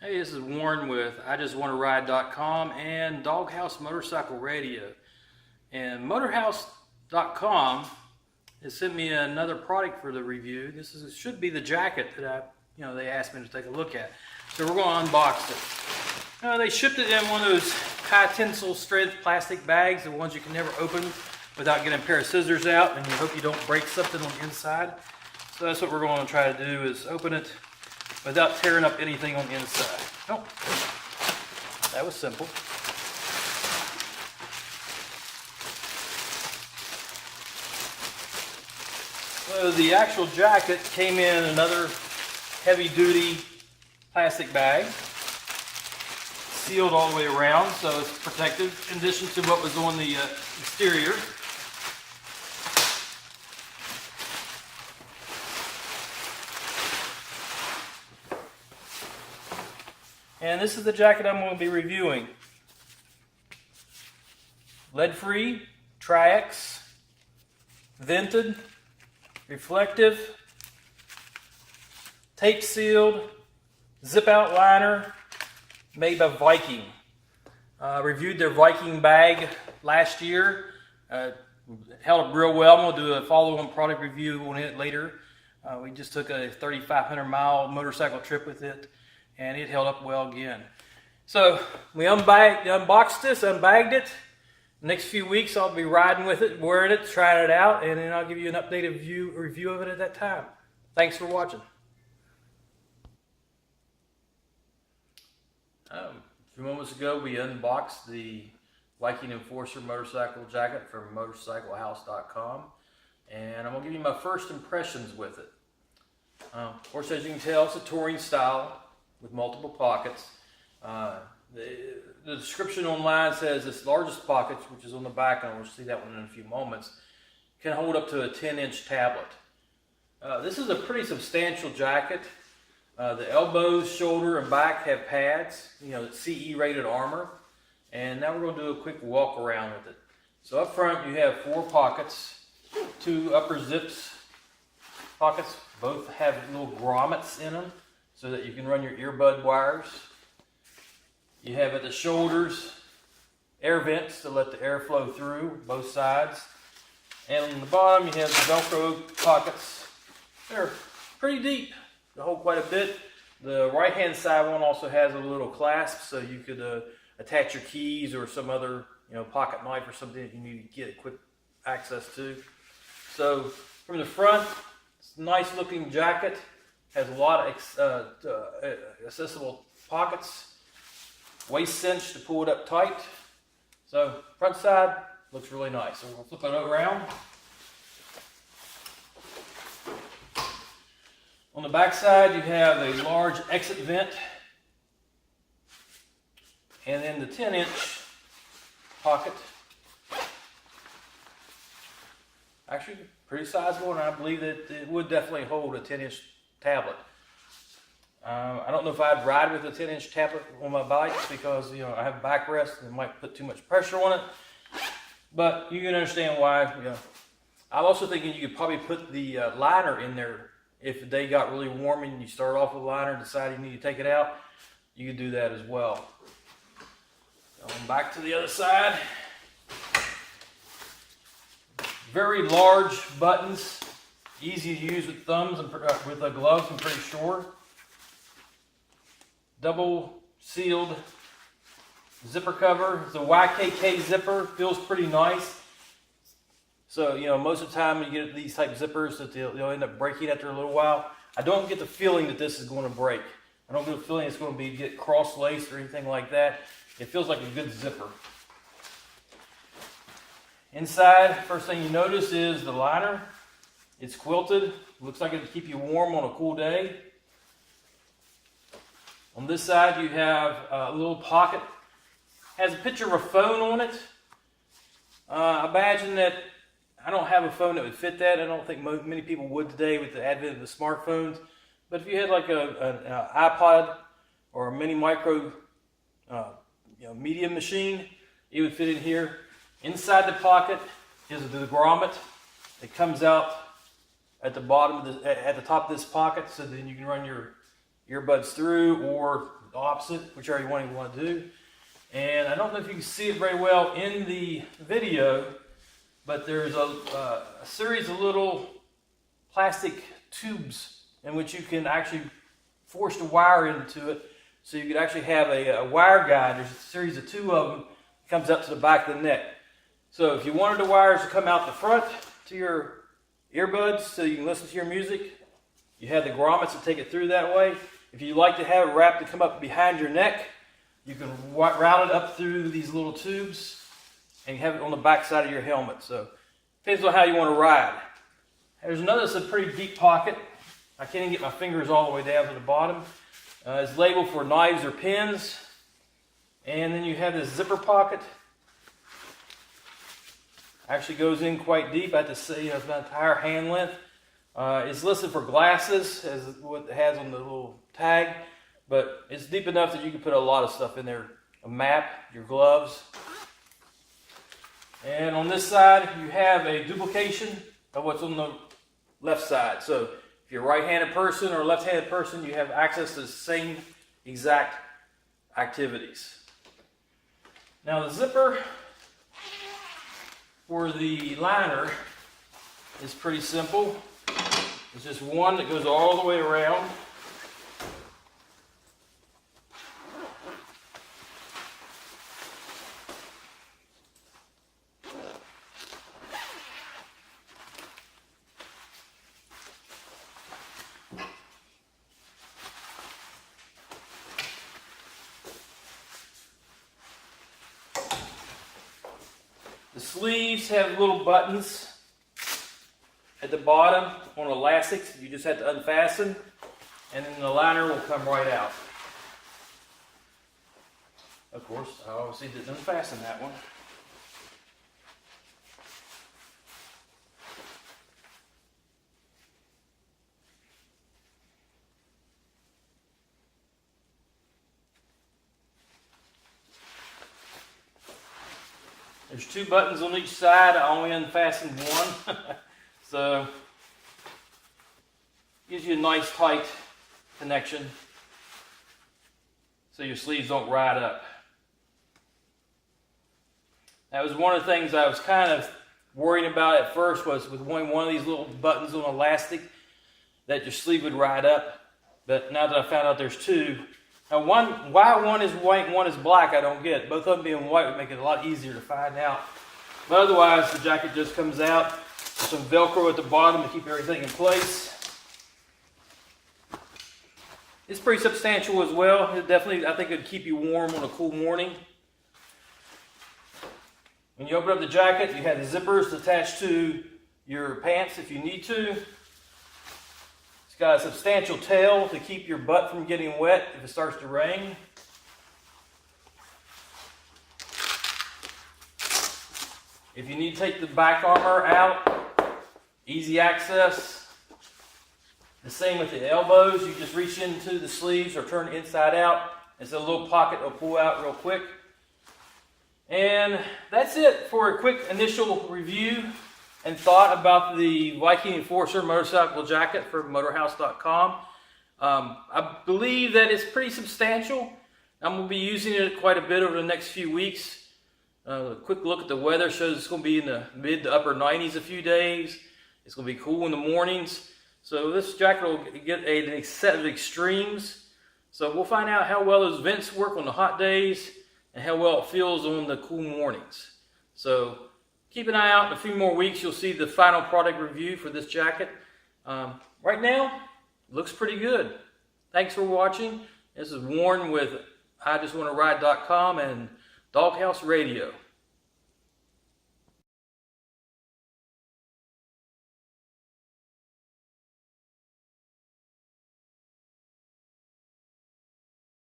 Hey, this is Warren with IJustWannaRide.com and Doghouse Motorcycle Radio. And Motorhouse.com has sent me another product for the review. Should be the jacket that they asked me to take a look at. So we're going to unbox it. They shipped it in one of those high tensile strength plastic bags, the ones you can never open without getting a pair of scissors out, and you hope you don't break something on the inside. So that's what we're going to try to do, is open it without tearing up anything on the inside. Oh, that was simple. So the actual jacket came in another heavy-duty plastic bag, sealed all the way around, so it's protected in addition to what was on the exterior. And this is the jacket I'm going to be reviewing. Lead-free, Tri-X, vented, reflective, tape sealed, zip out liner, made by Viking. Reviewed their Viking bag last year. Held up real well. I'm going to do a follow-on product review on it later. We just took a 3,500 mile motorcycle trip with it, and it held up well again. So we unboxed this, unbagged it. Next few weeks I'll be riding with it, wearing it, trying it out, and then I'll give you an updated review of it at that time. Thanks for watching. A few moments ago we unboxed the Viking Enforcer motorcycle jacket from motorcyclehouse.com, and I'm going to give you my first impressions with it. Of course, as you can tell, it's a touring style with multiple pockets. The description online says its largest pocket, which is on the back, and we'll see that one in a few moments, can hold up to a 10-inch tablet. This is a pretty substantial jacket. The elbows, shoulder, and back have pads, CE rated armor. And now we're going to do a quick walk around with it. So up front you have 4 pockets, 2 upper zips pockets. Both have little grommets in them, so that you can run your earbud wires. You have at the shoulders air vents to let the air flow through both sides. And on the bottom you have the Velcro pockets. They're pretty deep. They hold quite a bit. The right hand side one also has a little clasp, so you could attach your keys or some other pocket knife or something that you need to get quick access to. So from the front, it's a nice looking jacket. Has a lot of accessible pockets. Waist cinch to pull it up tight. So front side looks really nice. So we'll flip it around. On the back side you have a large exit vent. And then the 10-inch pocket. Actually pretty sizable, and I believe that it would definitely hold a 10-inch tablet. I don't know if I'd ride with a 10-inch tablet on my bike because I have backrest and it might put too much pressure on it. But you can understand why. I'm also thinking you could probably put the liner in there if the day got really warm and you start off with a liner and decide you need to take it out. You could do that as well. Going back to the other side. Very large buttons, easy to use with thumbs and with gloves, I'm pretty sure. Double sealed zipper cover. It's a YKK zipper, feels pretty nice. So most of the time you get these type zippers that they'll end up breaking after a little while. I don't get the feeling that this is going to break. I don't get the feeling it's going to get cross-laced or anything like that. It feels like a good zipper. Inside, first thing you notice is the liner. It's quilted. Looks like it'll keep you warm on a cool day. On this side you have a little pocket. Has a picture of a phone on it. I imagine that I don't have a phone that would fit that. I don't think many people would today with the advent of the smartphones. But if you had like an iPod or a mini micro medium machine, it would fit in here. Inside the pocket is the grommet. It comes out at the bottom of at the top of this pocket, so then you can run your earbuds through or the opposite, whichever one you want to do. And I don't know if you can see it very well in the video, but there's a series of little plastic tubes in which you can actually force the wire into it. So you could actually have a wire guide. There's a series of 2 of them. It comes up to the back of the neck. So if you wanted the wires to come out the front to your earbuds so you can listen to your music, you have the grommets to take it through that way. If you like to have it wrapped to come up behind your neck, you can route it up through these little tubes and you have it on the back side of your helmet. So depends on how you want to ride. There's another, it's a pretty deep pocket. I can't even get my fingers all the way down to the bottom. It's labeled for knives or pins. And then you have this zipper pocket. Actually goes in quite deep. I have to say, it's my entire hand length. It's listed for glasses, as what it has on the little tag, but it's deep enough that you can put a lot of stuff in there. A map, your gloves. And on this side, you have a duplication of what's on the left side. So if you're a right-handed person or a left-handed person, you have access to the same exact activities. Now the zipper for the liner is pretty simple. It's just one that goes all the way around. The sleeves have little buttons at the bottom on elastics. You just have to unfasten, and then the liner will come right out. Of course, I obviously didn't unfasten that one. There's 2 buttons on each side. I only unfastened one. So, gives you a nice tight connection so your sleeves don't ride up. That was one of the things I was kind of worried about at first, was with one of these little buttons on elastic that your sleeve would ride up. But now that I found out there's 2, now why one is white and one is black, I don't get. Both of them being white would make it a lot easier to find out. But otherwise, the jacket just comes out with some Velcro at the bottom to keep everything in place. It's pretty substantial as well. It definitely, I think, it would keep you warm on a cool morning. When you open up the jacket, you have the zippers attached to your pants if you need to. It's got a substantial tail to keep your butt from getting wet if it starts to rain. If you need to take the back armor out, easy access. The same with the elbows. You just reach into the sleeves or turn inside out. It's a little pocket will pull out real quick. And that's it for a quick initial review and thought about the Viking Enforcer motorcycle jacket from motorhouse.com. I believe that it's pretty substantial. I'm going to be using it quite a bit over the next few weeks. A quick look at the weather shows it's going to be in the mid to upper 90s a few days. It's going to be cool in the mornings. So this jacket will get a set of extremes. So we'll find out how well those vents work on the hot days and how well it feels on the cool mornings. So keep an eye out. In a few more weeks, you'll see the final product review for this jacket. Right now, it looks pretty good. Thanks for watching. This is Warren with IJustWannaRide.com and Doghouse Radio.